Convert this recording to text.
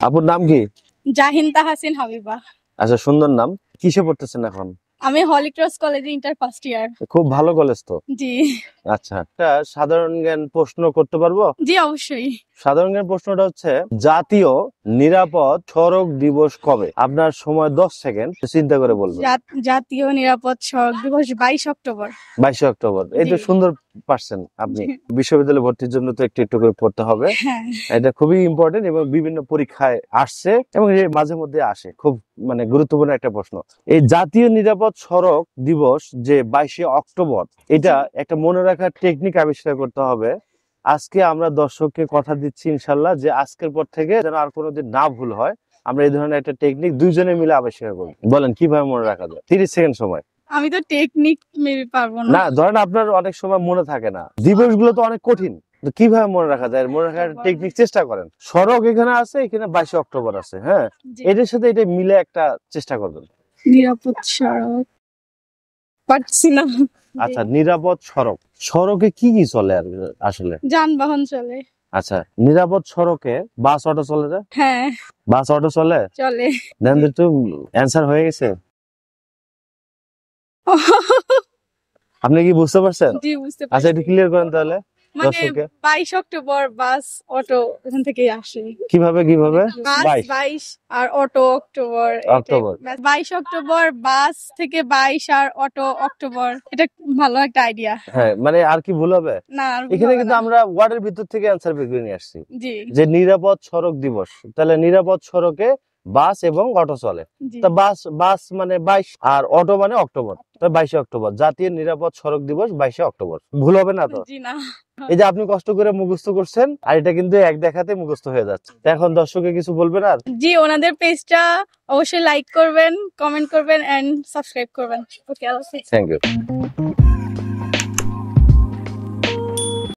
আপুর নাম কি? জাহিন তাহাসিন হাবিবা। আচ্ছা, সুন্দর নাম। কিসে পড়তেছেন এখন? আমি হলি ক্রস কলেজে ইন্টার ফার্স্ট ইয়ার। খুব ভালো কলেজ তো। জি আচ্ছা, একটা সাধারণ জ্ঞান প্রশ্ন করতে পারবো? জি অবশ্যই। সাধারণ জ্ঞান প্রশ্নটা হচ্ছে, জাতীয় নিরাপদ সড়ক দিবস কবে? আপনার সময় 10 সেকেন্ড, চিন্তা করে বলবেন। জাতীয় নিরাপদ সড়ক দিবস 22 অক্টোবর। 22 অক্টোবর। এই তো জি। সুন্দর পারছেন আপনি। বিশ্ববিদ্যালয়ে ভর্তির জন্য তো একটু একটু করে পড়তে হবে। হ্যাঁ এটা খুবই ইম্পর্টেন্ট এবং বিভিন্ন পরীক্ষায় আসছে এবং এর মাঝে মধ্যে আসে। খুব গুরুত্বপূর্ণ একটা প্রশ্ন। এই জাতীয় নিরাপদ সড়ক দিবস যে 22 অক্টোবর, এটা একটা মনে রাখার টেকনিক আবিষ্কার করতে হবে। আজকে আমরা দর্শককে কথা দিচ্ছি ইনশাল্লাহ যে আজকের পর থেকে যেন আর কোনোদিন না ভুল হয়, আমরা এই ধরনের একটা টেকনিক দুইজনে মিলে আবিষ্কার করব। বলেন কিভাবে মনে রাখা যায়? 30 সেকেন্ড সময়। আমি তো টেকনিক মেবি পারবো না। না, ধরেন আপনার অনেক সময় মনে থাকে না, দিবসগুলো তো অনেক কঠিন, তো কিভাবে মনে রাখা যায়? মনে রাখার টেকনিক চেষ্টা করেন। সড়ক এখানে আছে, এখানে 22 অক্টোবর আছে, হ্যাঁ, জি। এটার সাথে এটা মিলে একটা চেষ্টা করবেন। নিরাপদ সড়ক পারছি না। আচ্ছা, নিরাপদ সড়ক, সড়কে কি কি চলে আর আসলে? যানবাহন চলে। আচ্ছা, নিরাপদ সড়কে বাস অটো চলে যায়? হ্যাঁ বাস অটো চলে? চলে। দেন তো একটু অ্যান্সার হয়ে গেছে। আপনি কি বুঝতে পারছেন? জি বুঝতে আচ্ছা, পারছি। একটু ক্লিয়ার করেন তাহলে মানে দর্শককে। 22 অক্টোবর বাস অটো এখান থেকেই আসে। কিভাবে বাস 22 22 আর অটো অক্টোবর। অক্টোবর। 22 অক্টোবর বাস থেকে 22 আর অটো অক্টোবর। এটা ভালো একটা আইডিয়া। হ্যাঁ, আর কি ভুল হবে? না আর এখানে হবে কিন্তু না। আমরা ওয়ার্ডের ভিতর থেকে অ্যান্সার বের করে নিয়ে আসছি জি যে নিরাপদ সড়ক দিবস, তাহলে নিরাপদ সড়কে বাস এবং অটো চলে। জি তা বাস বাস মানে 22 আর অটো মানে অক্টোবর, তাহলে 22 অক্টোবর জাতীয় নিরাপদ সড়ক দিবস 22 অক্টোবর। ভুল হবে না তো? জি না। এই যে আপনি কষ্ট করে মুখস্থ করছেন আর এটা কিন্তু এক দেখাতে মুখস্থ হয়ে যাচ্ছে। তা এখন দর্শকে কিছু বলবেন আর? জি ওনাদের পেজটা অবশ্যই লাইক করবেন, কমেন্ট করবেন এন্ড সাবস্ক্রাইব করবেন। ওকে, আল্লাহ হাফেজ। Thank you.